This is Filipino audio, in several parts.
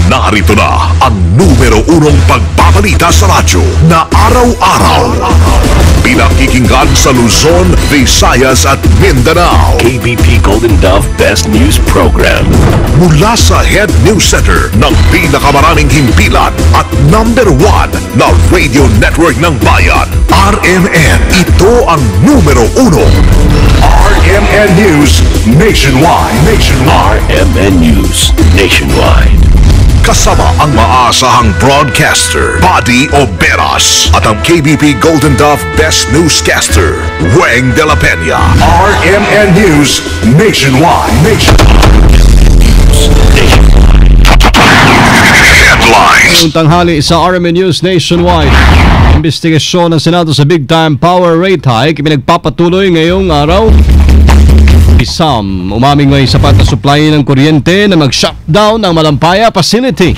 Narito na ang numero unong pagbabalita sa radyo na araw-araw. Pinakikinggan sa Luzon, Visayas at Mindanao. KBP Golden Dove Best News Program. Mula sa Head News Center ng pinakamaraming himpilan at number 1 na radio network ng bayan, RMN. Ito ang numero uno. RMN News Nationwide. RMN News Nationwide. Kasama ang maasahang broadcaster, Buddy Oberas, at ang KBP Golden Dove Best Newscaster, Weng de la Peña. RMN News Nationwide. Headlines. Ngayong tanghali sa RMN News Nationwide. Investigasyon ng Senado sa Big Time Power Rate Hike pinagpapatuloy ngayong araw. Isam, umaming may sapat na supply ng kuryente na mag-shutdown ang Malampaya Facility.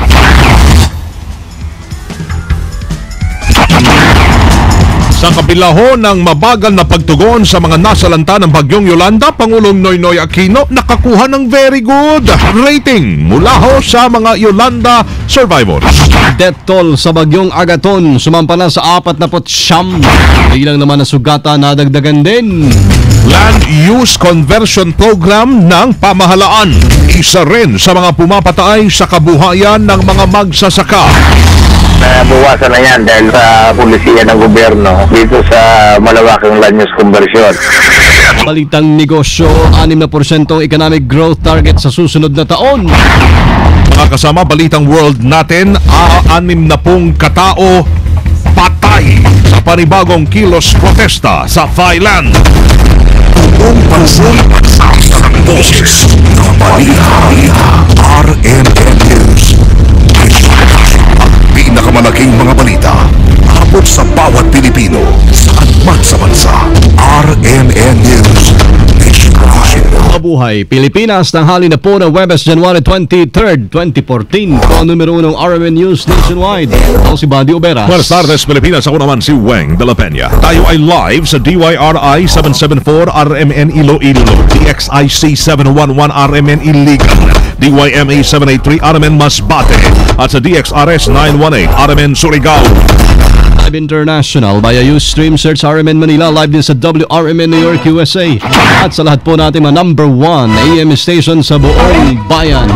Sa kabila ho ng mabagal na pagtugon sa mga nasalanta ng Bagyong Yolanda, Pangulong Noynoy Aquino nakakuha ng very good rating mula ho sa mga Yolanda survivors. Death toll sa Bagyong Agaton sumampa na sa 49. Ilang naman na sugata na dagdagan din. Land Use Conversion Program ng pamahalaan, isa rin sa mga pumapatay sa kabuhayan ng mga magsasaka. Nabuwasan na yan dahil sa pulisiya ng gobyerno dito sa malawaking land use conversion. Balitang negosyo, 6% economic growth target sa susunod na taon. Mga kasama, balitang world natin, 60 katao patay sa panibagong kilos protesta sa Thailand. Buong pansong pagsasa ng boses ng balita. RMN News. Ang pinakamalaking mga balita abot sa bawat Pilipino saan man sa bansa. RMN News Nationwide. Mabuhay Pilipinas, tanghali na po ng Webes, January 23, 2014. Ito ang numero unong RMN News Nationwide. Ako si Buddy Oberas. Buenas tardes, Pilipinas. Ako naman si Weng de la Peña. Tayo ay live sa DYRI 774 RMN Iloilo, DXIC 711 RMN Iligan, DYMA 783 RMN Masbate, at sa DXRS 918 RMN Surigao. Live International via Ustream, search RMN Manila, live din sa WRMN New York, USA. At sa lahat po natin mga number 1 AM station sa buong bayan.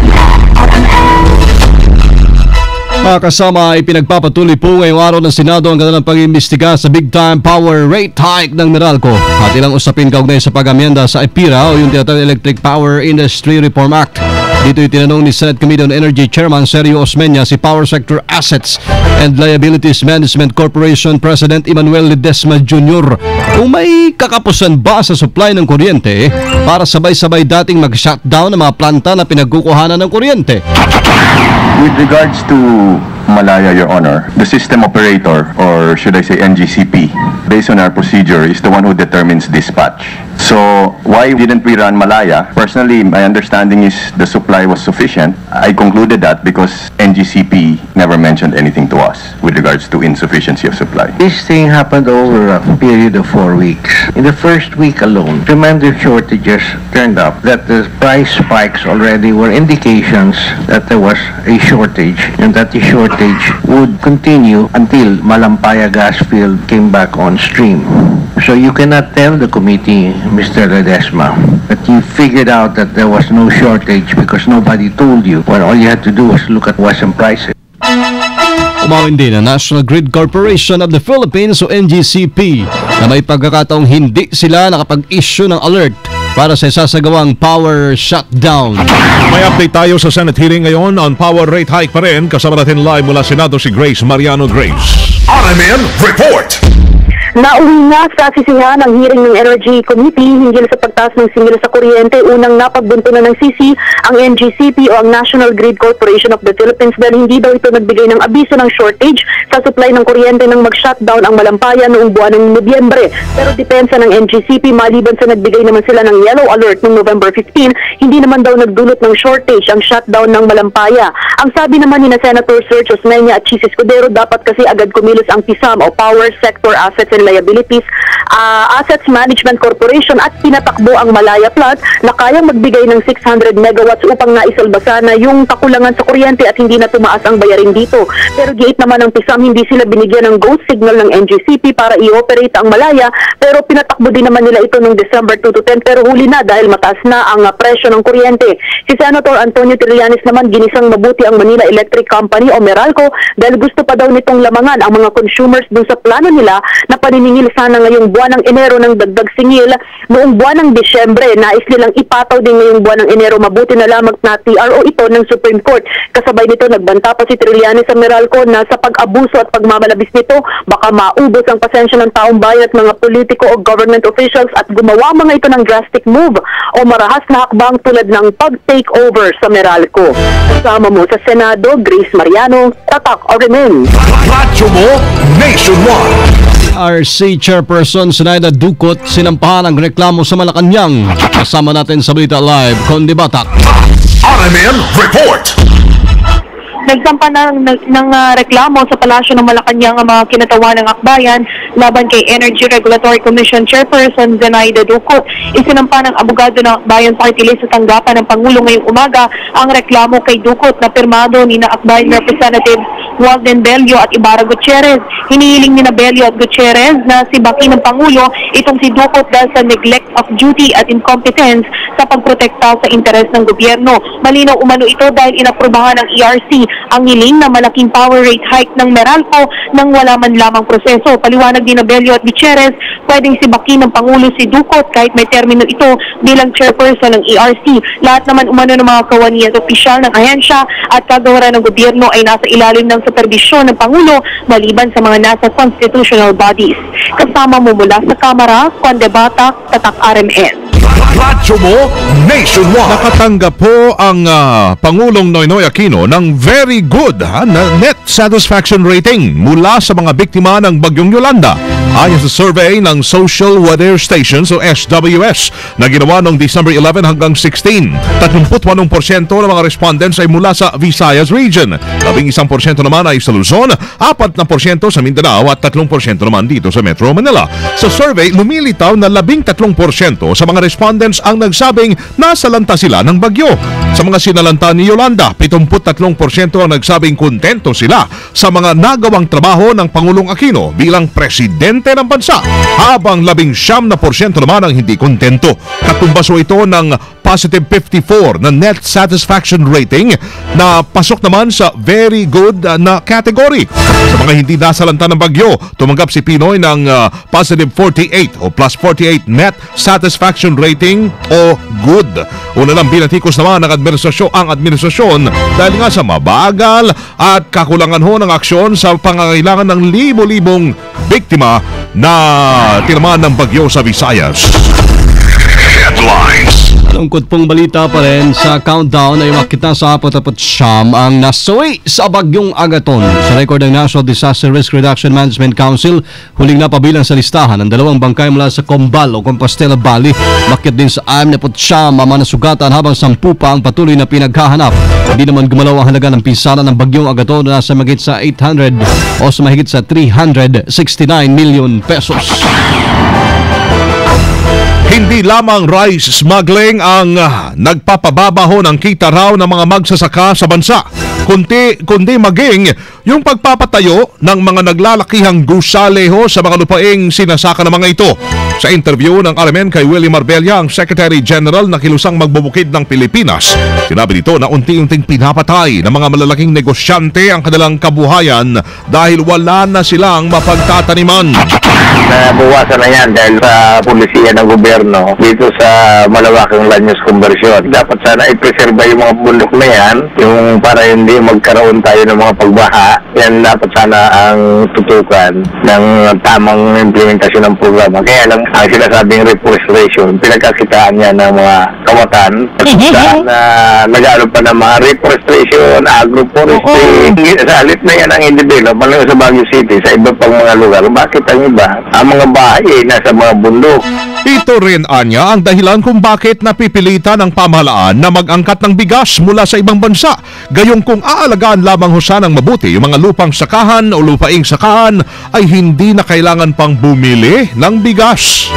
Mga kasama, ay pinagpapatuloy po ngayong araw ng Senado ang kanilang pag-imbestiga sa Big Time Power Rate Hike ng Meralco. At ilang usapin kaugnay sa pag-amyenda sa EPIRA o yung tinatawag Electric Power Industry Reform Act. Dito itinanong ni Senate Committee on Energy Chairman Sergio Osmeña si Power Sector Assets and Liabilities Management Corporation President Emmanuel Ledesma Jr. kung may kakapusan ba sa supply ng kuryente para sabay-sabay dating mag-shutdown ng mga planta na pinagkukuhanan ng kuryente. With regards to Malaya, Your Honor, the system operator, or should I say NGCP, based on our procedure, is the one who determines dispatch. So, why didn't we run Malaya? Personally, my understanding is the supply was sufficient. I concluded that because NGCP never mentioned anything to us with regards to insufficiency of supply. This thing happened over a period of 4 weeks. In the first week alone, tremendous shortages turned up. That the price spikes already were indications that there was a shortage, and that the shortage would continue until Malampaya gas field came back on stream. So you cannot tell the committee, Mr. Ledesma, that you figured out that there was no shortage because nobody told you, when all you had to do was look at Western prices. Umawin din ang National Grid Corporation of the Philippines o NGCP na may pagkakataong hindi sila nakapag-issue ng alert para sa isasagawang power shutdown. May update tayo sa Senate hearing ngayon on power rate hike pa rin. Kasama natin live mula Senado si Grace Mariano. Grace. RMN Report. Nauwi na sa sisihan ang hearing ng Energy Committee hinggil sa pagtaas ng singil sa kuryente. Unang napagbuntunan ng sisi ang NGCP o ang National Grid Corporation of the Philippines dahil hindi daw ito nagbigay ng abiso ng shortage sa supply ng kuryente nang mag-shutdown ang Malampaya noong buwan ng Nobyembre. Pero depensa ng NGCP, maliban sa nagbigay naman sila ng yellow alert noong November 15, hindi naman daw nagdulot ng shortage ang shutdown ng Malampaya. Ang sabi naman ni Senator Sergio Osmeña at Chis Escudero, dapat kasi agad kumilos ang PISAM o Power Sector Assets and Liabilities Assets Management Corporation at pinatakbo ang Malaya Plant na kayang magbigay ng 600 megawatts upang naisalba sana yung kakulangan sa kuryente at hindi na tumaas ang bayarin dito. Pero giit naman ng PISAM, hindi sila binigyan ng go signal ng NGCP para i-operate ang Malaya, pero pinatakbo din naman nila ito noong December 2 to 10 pero huli na dahil mataas na ang presyo ng kuryente. Si Senator Antonio Trillanes naman ginisang mabuti ang Manila Electric Company o Meralco dahil gusto pa daw nitong lamangan ang mga consumers dun sa plano nila na paniningil sana ngayong buwan ng Enero ng dagdag singil noong buwan ng Disyembre. Nais nilang ipataw din ngayong buwan ng Enero. Mabuti na lamang na TRO ito ng Supreme Court. Kasabay nito, nagbanta pa si Trillanes sa Meralco na sa pag-abuso at pagmamalabis nito, baka maubos ang pasensya ng taong bayan at mga politiko o government officials at gumawa mga ito ng drastic move o marahas na hakbang tulad ng pag-takeover sa Meralco. Kasama mo sa Senado, Grace Mariano, Tatak RMN. Radyo mo Nationwide. RC Chairperson Sinaida Ducot sinampahan ang reklamo sa Malacanang. Kasama natin sa Balita Live, Conde Batak. RMN Report. Nagsampa ng reklamo sa Palasyo ng Malacanang ang mga kinatawan ng akbayan laban kay Energy Regulatory Commission Chairperson Zenaida Ducot. Isinampa ng abogado ng akbayan sa artilis sa tanggapan ng Pangulo ngayong umaga ang reklamo kay Ducot na pirmado ni na akbayan Representatives Walden Bello at Ibarra Gutierrez. Hinihiling ni na Bello at Gutierrez na sibakin ng Pangulo itong si Ducot dahil sa neglect of duty at incompetence sa pagprotekta sa interes ng gobyerno. Malinaw umano ito dahil inaprubahan ng ERC ang hiling na malaking power rate hike ng Meralco nang wala man lamang proseso. Paliwanag din na Bello at Gutierrez, pwedeng sibakin ng Pangulo si Ducot kahit may termino ito bilang chairperson ng ERC. Lahat naman umano ng mga kawani at opisyal ng ahensya at kagawaran ng gobyerno ay nasa ilalim ng superbisyon ng Pangulo maliban sa mga nasa constitutional bodies. Kasama mo mula sa Kamara, Conde Batak, Tatak RMN. Radyo mo Nationwide. Nakatanggap po ang Pangulong Noynoy Aquino ng very good na net satisfaction rating mula sa mga biktima ng Bagyong Yolanda. Ayon sa survey ng Social Weather Stations o SWS na ginawa noong December 11 hanggang 16, 38% ng mga respondents ay mula sa Visayas region, 11% naman ay sa Luzon, 4% sa Mindanao at 3% naman dito sa Metro Manila. Sa survey, lumilitaw na 13% sa mga respondents ang nagsabing nasalanta sila ng bagyo. Sa mga sinalanta ni Yolanda, 73% ang nagsabing kontento sila sa mga nagawang trabaho ng Pangulong Aquino bilang presidente ng bansa, habang 19% naman ang hindi kontento. Katumbaso ito ng positive 54 na net satisfaction rating na pasok naman sa very good na category. Sa mga hindi nasalanta ng bagyo, tumanggap si Pinoy ng positive 48 o plus 48 net satisfaction rating o good. Una lang binatikos naman ang administrasyon dahil nga sa mabagal at kakulangan ho ng aksyon sa pangangailangan ng libo-libong biktima na tinamaan ng bagyo sa Visayas. Headlines. Lungkot pong balita pa rin sa countdown ay makita sa 49 ang nasuwi sa Bagyong Agaton. Sa record ng National Disaster Risk Reduction Management Council, huling napabilang sa listahan ang 2 bangkay mula sa Combal o Compostela Valley. Makit din sa 49 ang nasugatan habang 10 pa ang patuloy na pinaghahanap. Hindi naman gumalaw ang halaga ng pinsala ng Bagyong Agaton na nasa mahigit sa 800 o sa mahigit sa 369 million pesos. Hindi lamang rice smuggling ang nagpapababaho ng kita raw ng mga magsasaka sa bansa, kundi maging yung pagpapatayo ng mga naglalakihang gusaleho sa mga lupaing sinasaka ng mga ito. Sa interview ng RMN kay Willie Marbella, ang Secretary General na kilusang magbubukid ng Pilipinas, sinabi nito na unti-unting pinapatay ng mga malalaking negosyante ang kanilang kabuhayan dahil wala na silang mapagtataniman. Nabuwasan na yan dahil sa pulisiya ng gobyerno dito sa malawaking land use conversion. Dapat sana i-preserve yung mga bundok na yan, yung para hindi magkaroon tayo ng mga pagbaha. Yan dapat sana ang tutukan ng tamang implementasyon ng programa. Kaya lang ang sinasabing reforestation, pinagkakitaan niya ng mga kawatan na nag-aalok pa ng mga reforestation, agroforestry. Sa halit na yan ang i-develop, sa Baguio City, sa iba pang mga lugar. Bakit ang iba ang mga bahay ay nasa mga bundok. Ito rin, Anya, ang dahilan kung bakit napipilitan ng pamahalaan na mag-angkat ng bigas mula sa ibang bansa. Gayong kung aalagaan lamang husa ng mabuti yung mga lupang sakahan o lupaing sakahan ay hindi na kailangan pang bumili ng bigas.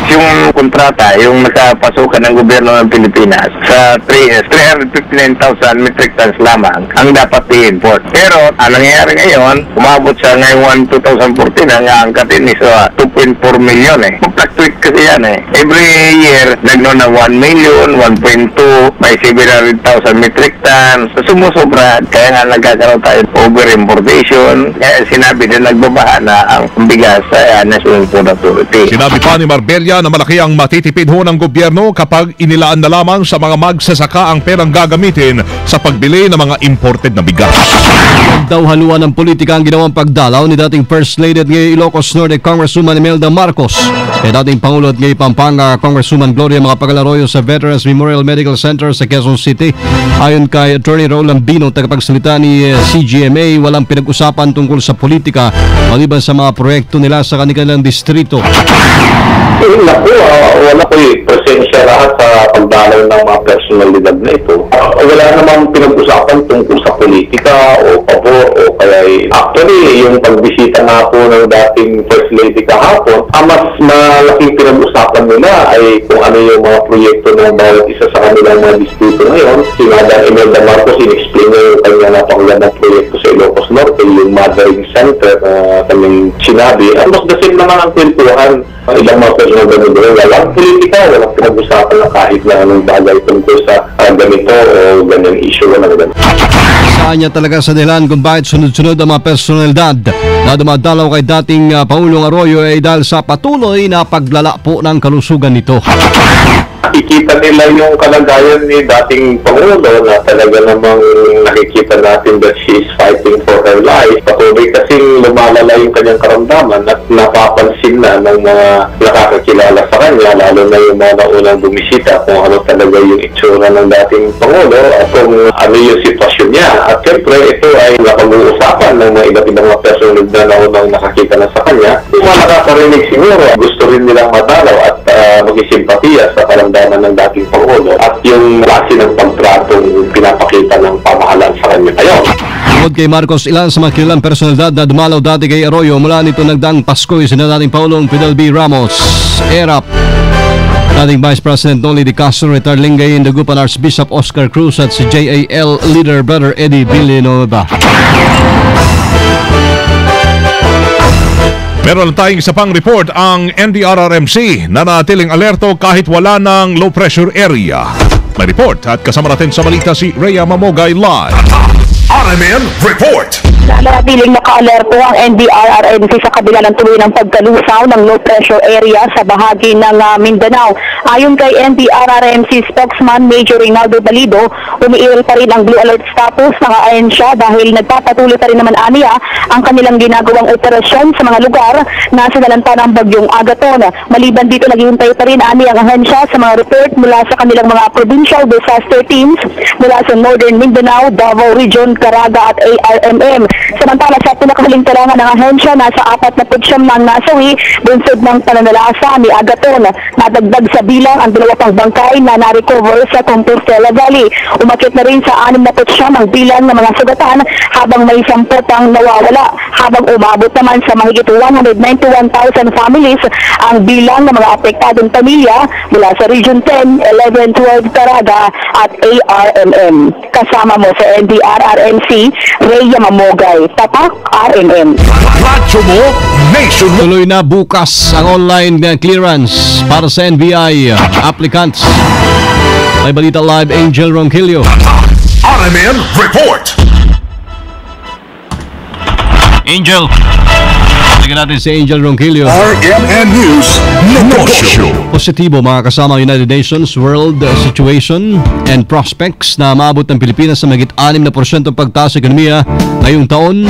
Yung kontrata, yung nakapasukan ng gobyerno ng Pilipinas sa 359,000 metric tons lamang ang dapat i-import. Pero ang nangyayari ngayon, umabot sa ngayon 2014 ang aangkatin is 2.4 million eh. Fluctuate kasi yan eh. Every year, nagnoon na 1 million, 1.2, may 700,000 metric tons. So, sumusobra, kaya nga nagkakaroon tayo over-importation. Kaya sinabi na nagbabaha na ang bigas sa National Food Authority. Sinabi pa ni Marbella na malaki ang matitipid ho ng gobyerno kapag inilaan na lamang sa mga magsasaka ang perang gagamitin sa pagbili ng mga imported na bigas. Daw haluan ng politika ang ginawang pagdalaw ni dating First Lady at ngayon Ilocos Norte Congresswoman Imelda Marcos kay dating Pangulo at ngayon Pampanga Congresswoman Gloria Macapagal-Arroyo sa Veterans Memorial Medical Center sa Quezon City. Ayon kay Attorney Raul Lambino, tagapagsalita ni CGMA, walang pinag-usapan tungkol sa politika maliban sa mga proyekto nila sa kanilang distrito. Naku, wala ko presensya lahat sa pagdalaw ng mga personalidad na ito. Wala namang pinag-usapan tungkol sa politika o pabor o kaya actually yung pagbisita nga po ng dating First Lady kahapon, ang mas malaking pinag-usapan nila ay kung ano yung mga proyekto ng bawat isa sa kanilang mga distrito ngayon. Si Madam Imelda Marcos, in-explain niya yung kanyang napakagandang proyekto sa Ilocos Norte, yung Mothering Center na kanyang sinabi. Ang mas dasin naman ang kwentuhan ilang mga personal ganito. Walang politika, walang pinag-usapan na kahit na anong bagay tungkol sa ganito o ganyang issue. Walang ganito. Saan niya talaga sa dahilan kung bakit sunod-sunod ang mga personalidad na dumadalaw kay dating Pangulong Arroyo ay dahil sa patuloy na paglala po ng kalusugan nito. Nakikita nila yung kalagayan ni dating Pangulo na talaga namang nakikita natin that she's fighting for her life. Patuloy kasing lumalala yung kanyang karamdaman at napapansin na ng mga nakakakilala sa kanya, lalo na yung mga naunang bumisita kung ano talaga yung itsura ng dating Pangulo at kung ano yung sitwasyon niya. At siyempre ito ay napag-uusapan ng mga iba't ibang mga personalidad na naunang nakakita na sa kanya. Yung mga nakakarinig siguro, gusto rin nilang madalaw at magisimpatiya sa karamdaman ng dating Pangulo at yung klase ng pagtratong pinapakita ng pamahalaan sa kanya ngayon. Tungkol kay Marcos, ilan sa mga kilalang personalidad na dumalaw dati kay Arroyo mula nito nagdaang Pasko ay sina dating Pangulong Fidel B. Ramos, ERAP, dating Vice President Noli de Castro, retired Lingay Indagupan Archbishop Oscar Cruz at si JAL leader Brother Eddie Villanueva. Meron tayong isa pang report, ang NDRRMC na natiling alerto kahit wala ng low pressure area. May report at kasama natin sa balita si Rhea Mamogay live. RMN Report. Nanatiling naka-alerto ang NDRRMC sa kabila ng tuloy ng pagkalusaw ng low pressure area sa bahagi ng Mindanao. Ayon kay NDRRMC spokesman Major Reynaldo Balido, umiiral pa rin ang blue alert status ng ahensya dahil nagpapatuloy pa rin naman aniya ang kanilang ginagawang operasyon sa mga lugar na sinalanta ng bagyong Agaton. Maliban dito, naghihintay pa rin aniya ang ahensya sa mga report mula sa kanilang mga provincial disaster teams mula sa Northern Mindanao, Davao Region, Caraga at ARMM. Samantala sa pinakahuling talangan ng ahensya, nasa 49 ng nasawi bunsod ng pananalasa ni Agaton. Nadagdag sa bilang ang 2 pang bangkay na na-recover sa Compostela Valley. Umakit na rin sa 69 ang bilang ng mga sugatan habang may 10 pang nawawala. Habang umabot naman sa mahigit 191,000 families ang bilang ng mga apektadong pamilya mula sa Region 10, 11, 12, Caraga at ARMM. Kasama mo sa NDRRMC, Rhea Mamogay, Tatak RMM. Radyo mo, Nation mo. Tuloy na bukas ang online clearance para sa NBI applicants. May balita live, Angel Ronquillo. RMN Report. Angel. Tingnan natin si Angel Ronquillo. RMN News Negosyo. Positibo mga kasama United Nations World Situation and Prospects na maabot ng Pilipinas sa mahigit 6% pagtaas sa ekonomiya ngayong taon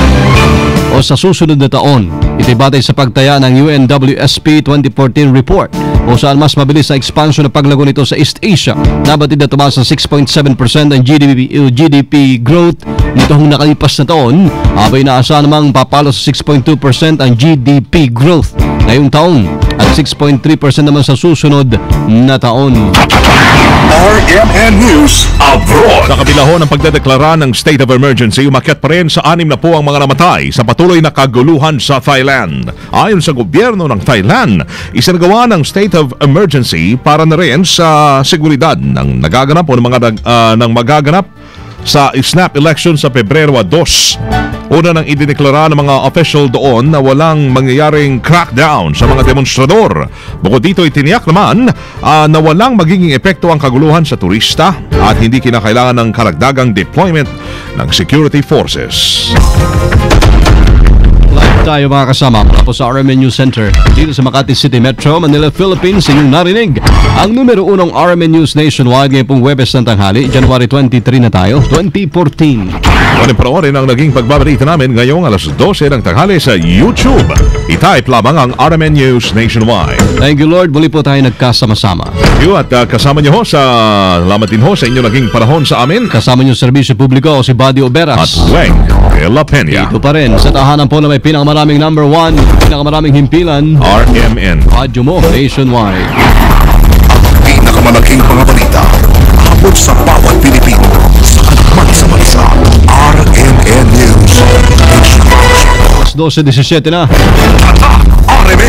o sa susunod na taon. Ito'y batay sa pagtaya ng UNWSP 2014 report kung saan mas mabilis na expansion na paglago nito sa East Asia. Nabatid na tumaas sa 6.7% ang GDP growth nitong nakalipas na taon, abay naasahan namang papalo sa 6.2% ang GDP growth ngayong taon at 6.3% naman sa susunod na taon. RMN News Abroad. Sa kabila ho ng pagdedeklara ng state of emergency, umakyat pa rin sa 6 na po ang mga namatay sa patuloy na kaguluhan sa Thailand. Ayon sa gobyerno ng Thailand, isinagawa ng state of emergency para na rin sa seguridad ng nagaganap o ng magaganap sa snap election sa Pebrero 2. Una nang idineklara ng mga official doon na walang mangyayaring crackdown sa mga demonstrador. Bukod dito, itiniyak naman na walang magiging epekto ang kaguluhan sa turista at hindi kinakailangan ng karagdagang deployment ng security forces. Live tayo mga kasama mula po sa RMN News Center dito sa Makati City Metro, Manila, Philippines. Inyong narinig ang numero 1 RMN News nationwide ngayong pong Webes ng tanghali, January 23 na tayo, 2014. Pwede panoorin ang naging pagbabalita namin ngayong alas 12 ng tanghali sa YouTube. I-type lamang ang RMN News Nationwide. Thank you Lord, muli po tayo nagkasama-sama. Thank you at kasama niyo ho salamat din ho sa inyong naging panahon sa amin. Kasama niyo sa serbisyo publiko si Buddy Oberas at Weng de la Peña. Dito pa rin sa tahanan po na may pinakamaraming number 1, pinakamaraming himpilan, RMN Radyo mo nationwide. Ang pinakamalaking mga balita habang sa bawat Pilipino, saan man sa bansa. RMN News. 12:17 na. RMN